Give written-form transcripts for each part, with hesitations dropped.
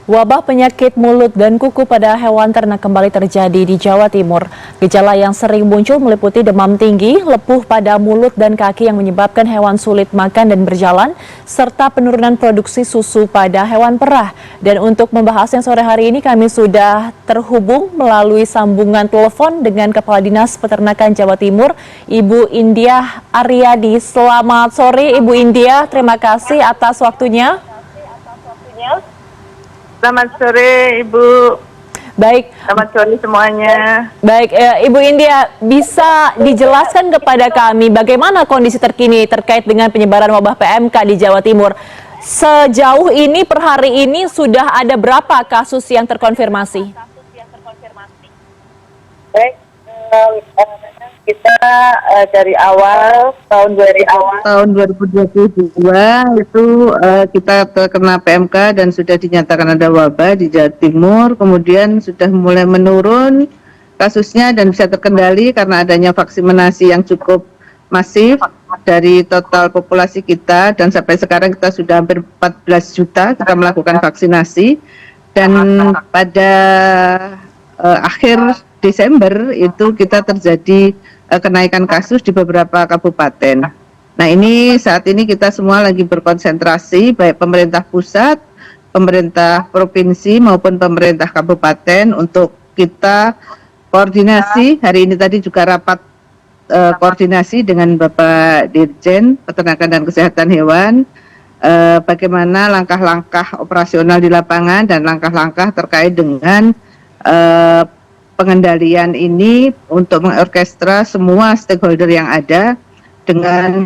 Wabah penyakit mulut dan kuku pada hewan ternak kembali terjadi di Jawa Timur. Gejala yang sering muncul meliputi demam tinggi, lepuh pada mulut dan kaki yang menyebabkan hewan sulit makan dan berjalan, serta penurunan produksi susu pada hewan perah. Dan untuk membahasnya sore hari ini kami sudah terhubung melalui sambungan telepon dengan Kepala Dinas Peternakan Jawa Timur, Ibu Indiah Aryadi. Selamat sore Ibu Indiah, terima kasih atas waktunya. Selamat sore Ibu. Baik. Selamat sore semuanya. Baik, Ibu Indiah, bisa dijelaskan kepada kami bagaimana kondisi terkini terkait dengan penyebaran wabah PMK di Jawa Timur? Sejauh ini per hari ini sudah ada berapa kasus yang terkonfirmasi? Baik, kita dari awal tahun 2022 itu kita terkena PMK dan sudah dinyatakan ada wabah di Jawa Timur. Kemudian sudah mulai menurun kasusnya dan bisa terkendali karena adanya vaksinasi yang cukup masif dari total populasi kita, dan sampai sekarang kita sudah hampir 14 juta kita melakukan vaksinasi. Dan pada akhir Desember itu kita terjadi kenaikan kasus di beberapa kabupaten. Nah, ini saat ini kita semua lagi berkonsentrasi, baik pemerintah pusat, pemerintah provinsi maupun pemerintah kabupaten, untuk kita koordinasi. Hari ini tadi juga rapat koordinasi dengan Bapak Dirjen Peternakan dan Kesehatan Hewan, bagaimana langkah-langkah operasional di lapangan dan langkah-langkah terkait dengan pengendalian ini untuk mengorkestra semua stakeholder yang ada dengan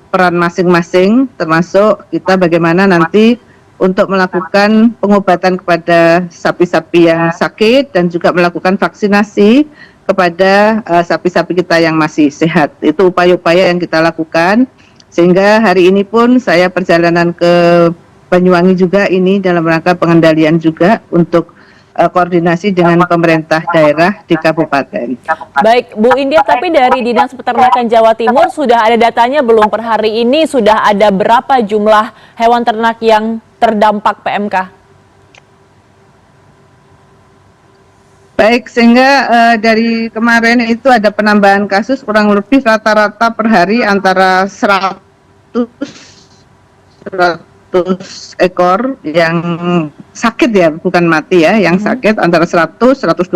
peran masing-masing, termasuk kita bagaimana nanti untuk melakukan pengobatan kepada sapi-sapi yang sakit dan juga melakukan vaksinasi kepada sapi-sapi kita yang masih sehat. Itu upaya-upaya yang kita lakukan, sehingga hari ini pun saya perjalanan ke Banyuwangi juga ini dalam rangka pengendalian juga untuk koordinasi dengan pemerintah daerah di kabupaten. Baik, Bu Indiah, tapi dari Dinas Peternakan Jawa Timur sudah ada datanya belum per hari ini? Sudah ada berapa jumlah hewan ternak yang terdampak PMK? Baik, sehingga dari kemarin itu ada penambahan kasus kurang lebih rata-rata per hari antara 100 ekor yang sakit ya, bukan mati ya, yang sakit antara 100, 125,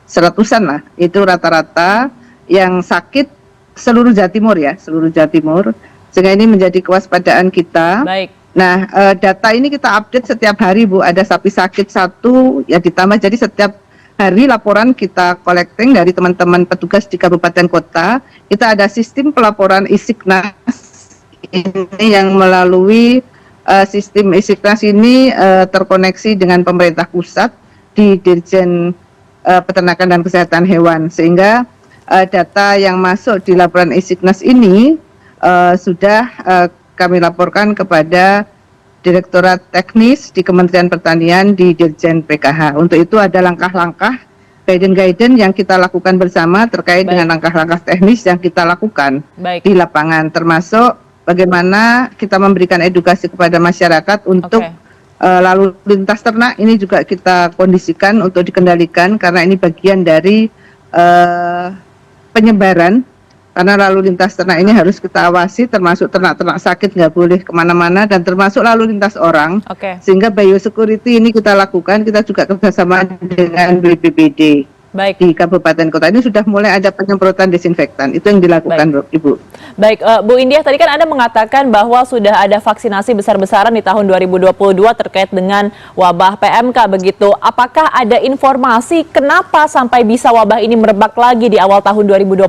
100-an lah. Itu rata-rata yang sakit seluruh Jawa Timur ya, seluruh Jawa Timur. Sehingga ini menjadi kewaspadaan kita. Baik. Nah, data ini kita update setiap hari, Bu. Ada sapi sakit satu ya ditambah, jadi setiap hari laporan kita collecting dari teman-teman petugas di kabupaten kota. Kita ada sistem pelaporan Isiknas ini yang melalui sistem Isiknas ini terkoneksi dengan pemerintah pusat di Dirjen Peternakan dan Kesehatan Hewan, sehingga data yang masuk di laporan Isiknas ini sudah kami laporkan kepada Direktorat Teknis di Kementerian Pertanian di Dirjen PKH. Untuk itu ada langkah-langkah guidance yang kita lakukan bersama terkait dengan langkah-langkah teknis yang kita lakukan di lapangan, termasuk bagaimana kita memberikan edukasi kepada masyarakat untuk lalu lintas ternak ini juga kita kondisikan untuk dikendalikan, karena ini bagian dari penyebaran, karena lalu lintas ternak ini harus kita awasi, termasuk ternak-ternak sakit nggak boleh kemana-mana, dan termasuk lalu lintas orang. Sehingga biosecurity ini kita lakukan, kita juga kerjasama dengan BPBD. Baik. Di kabupaten kota ini sudah mulai ada penyemprotan desinfektan, itu yang dilakukan. Ibu. Baik, Bu Indiah, tadi kan Anda mengatakan bahwa sudah ada vaksinasi besar-besaran di tahun 2022 terkait dengan wabah PMK begitu. Apakah ada informasi kenapa sampai bisa wabah ini merebak lagi di awal tahun 2025?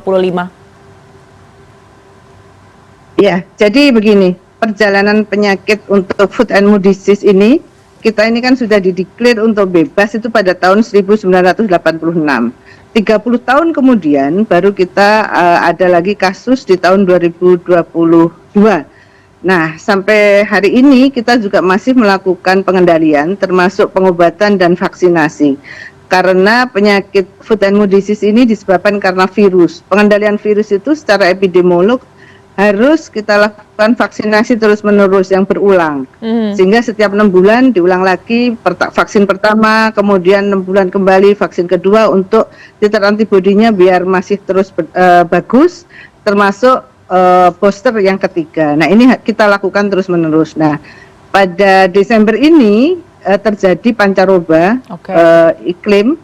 Ya, jadi begini, perjalanan penyakit untuk food and mood disease ini, kita ini kan sudah dideklar untuk bebas itu pada tahun 1986. 30 tahun kemudian baru kita ada lagi kasus di tahun 2022. Nah, sampai hari ini kita juga masih melakukan pengendalian termasuk pengobatan dan vaksinasi. Karena penyakit food and mood disease ini disebabkan karena virus. Pengendalian virus itu secara epidemiolog harus kita lakukan vaksinasi terus-menerus yang berulang. Sehingga setiap 6 bulan diulang lagi vaksin pertama, kemudian 6 bulan kembali vaksin kedua untuk titer antibodinya biar masih terus bagus, termasuk booster yang ketiga. Nah, ini kita lakukan terus-menerus. Nah, pada Desember ini terjadi pancaroba, iklim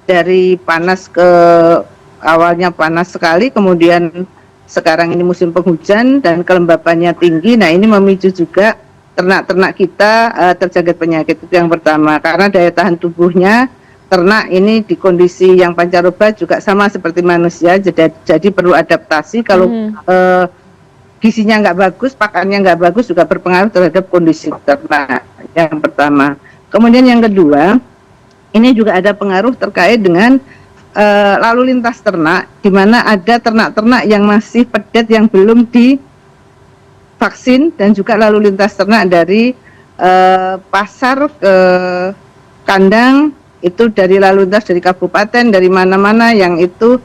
dari panas ke awalnya panas sekali, kemudian sekarang ini musim penghujan dan kelembapannya tinggi. Nah, ini memicu juga ternak-ternak kita terjangkit penyakit. Itu yang pertama, karena daya tahan tubuhnya ternak ini di kondisi yang pancaroba juga sama seperti manusia, jadi perlu adaptasi. Kalau gizinya nggak bagus, pakannya nggak bagus, juga berpengaruh terhadap kondisi ternak. Yang pertama. Kemudian yang kedua, ini juga ada pengaruh terkait dengan lalu lintas ternak, di mana ada ternak-ternak yang masih pedet yang belum divaksin, dan juga lalu lintas ternak dari pasar ke kandang, itu dari lalu lintas dari kabupaten, dari mana-mana yang itu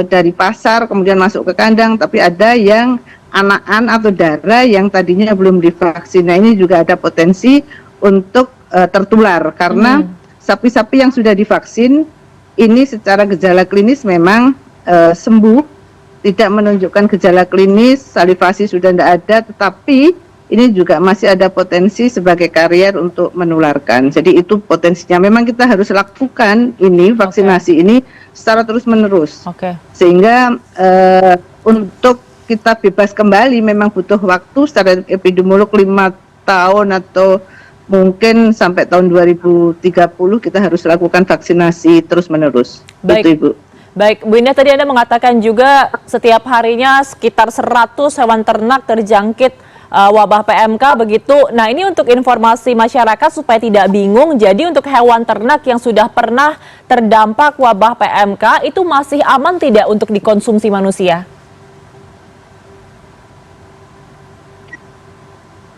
dari pasar kemudian masuk ke kandang, tapi ada yang anakan atau darah yang tadinya belum divaksin. Nah, ini juga ada potensi untuk tertular karena sapi-sapi yang sudah divaksin ini secara gejala klinis memang sembuh, tidak menunjukkan gejala klinis, salivasi sudah tidak ada, tetapi ini juga masih ada potensi sebagai karier untuk menularkan. Jadi itu potensinya. Memang kita harus lakukan ini vaksinasi ini secara terus-menerus. Sehingga untuk kita bebas kembali memang butuh waktu secara epidemiolog 5 tahun atau mungkin sampai tahun 2030 kita harus lakukan vaksinasi terus-menerus. Baik, itu, Ibu. Baik, Bu Indah, tadi Anda mengatakan juga setiap harinya sekitar 100 hewan ternak terjangkit wabah PMK begitu. Nah, ini untuk informasi masyarakat supaya tidak bingung. Jadi untuk hewan ternak yang sudah pernah terdampak wabah PMK itu masih aman tidak untuk dikonsumsi manusia?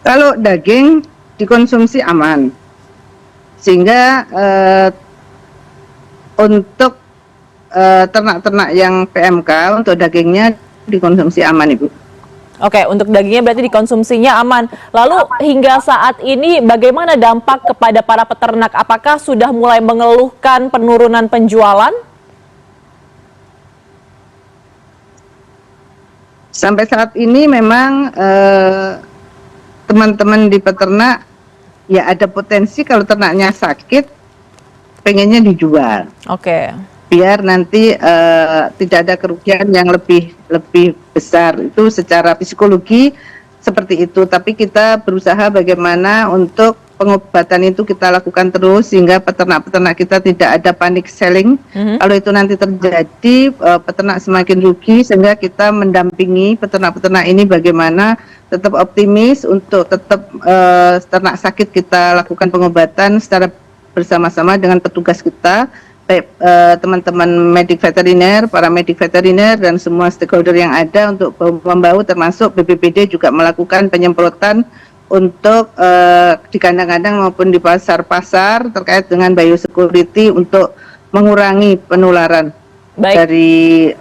Kalau daging dikonsumsi aman, sehingga untuk ternak-ternak yang PMK untuk dagingnya dikonsumsi aman, Ibu. Oke, untuk dagingnya berarti dikonsumsinya aman. Lalu hingga saat ini bagaimana dampak kepada para peternak? Apakah sudah mulai mengeluhkan penurunan penjualan? Sampai saat ini memang teman-teman di peternak ya ada potensi kalau ternaknya sakit pengennya dijual. Biar nanti tidak ada kerugian yang lebih besar. Itu secara psikologi seperti itu. Tapi kita berusaha bagaimana untuk pengobatan itu kita lakukan terus sehingga peternak-peternak kita tidak ada panic selling. Kalau itu nanti terjadi peternak semakin rugi, sehingga kita mendampingi peternak-peternak ini bagaimana tetap optimis untuk tetap ternak sakit kita lakukan pengobatan secara bersama-sama dengan petugas kita, baik teman-teman medik veteriner, para medik veteriner dan semua stakeholder yang ada untuk membahu, termasuk BPBD juga melakukan penyemprotan untuk di kandang-kandang maupun di pasar-pasar terkait dengan biosecurity untuk mengurangi penularan. Dari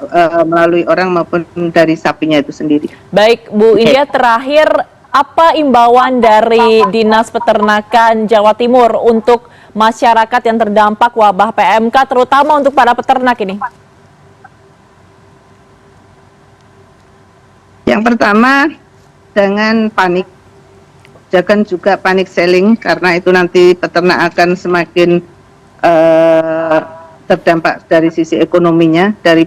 melalui orang maupun dari sapinya itu sendiri. Baik, Bu Indah, terakhir apa imbauan dari Dinas Peternakan Jawa Timur untuk masyarakat yang terdampak wabah PMK, terutama untuk para peternak ini? Yang pertama, jangan panik. Jangan juga panik selling, karena itu nanti peternak akan semakin terdampak dari sisi ekonominya, dari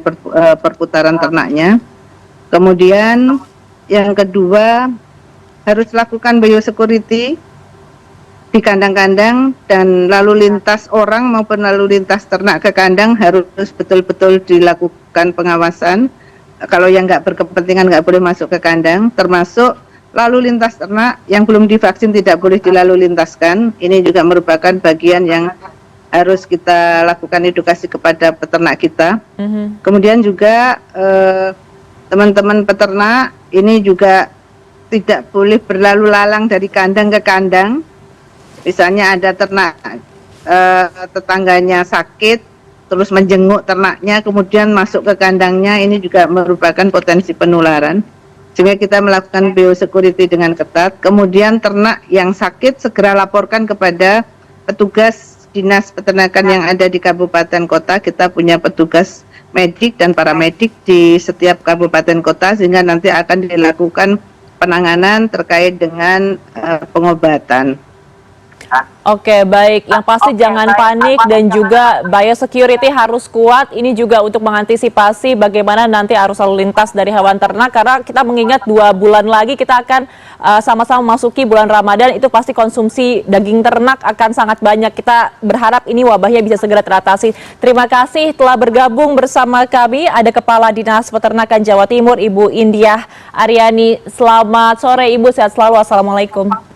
perputaran ternaknya. Kemudian yang kedua, harus lakukan biosecurity di kandang-kandang, dan lalu lintas orang maupun lalu lintas ternak ke kandang harus betul-betul dilakukan pengawasan. Kalau yang nggak berkepentingan nggak boleh masuk ke kandang, termasuk lalu lintas ternak yang belum divaksin tidak boleh dilalu lintaskan. Ini juga merupakan bagian yang harus kita lakukan edukasi kepada peternak kita. Kemudian juga teman-teman peternak ini juga tidak boleh berlalu lalang dari kandang ke kandang. Misalnya ada ternak tetangganya sakit, terus menjenguk ternaknya, kemudian masuk ke kandangnya, ini juga merupakan potensi penularan. Sehingga kita melakukan biosecurity dengan ketat. Kemudian ternak yang sakit segera laporkan kepada petugas dinas peternakan yang ada di kabupaten kota. Kita punya petugas medik dan paramedik di setiap kabupaten kota, sehingga nanti akan dilakukan penanganan terkait dengan pengobatan. Oke, baik. Yang pasti jangan panik dan juga biosecurity harus kuat. Ini juga untuk mengantisipasi bagaimana nanti arus lalu lintas dari hewan ternak. Karena kita mengingat 2 bulan lagi kita akan sama-sama memasuki bulan Ramadan. Itu pasti konsumsi daging ternak akan sangat banyak. Kita berharap ini wabahnya bisa segera teratasi. Terima kasih telah bergabung bersama kami. Ada Kepala Dinas Peternakan Jawa Timur, Ibu Indiah Aryani. Selamat sore Ibu, sehat selalu. Assalamualaikum.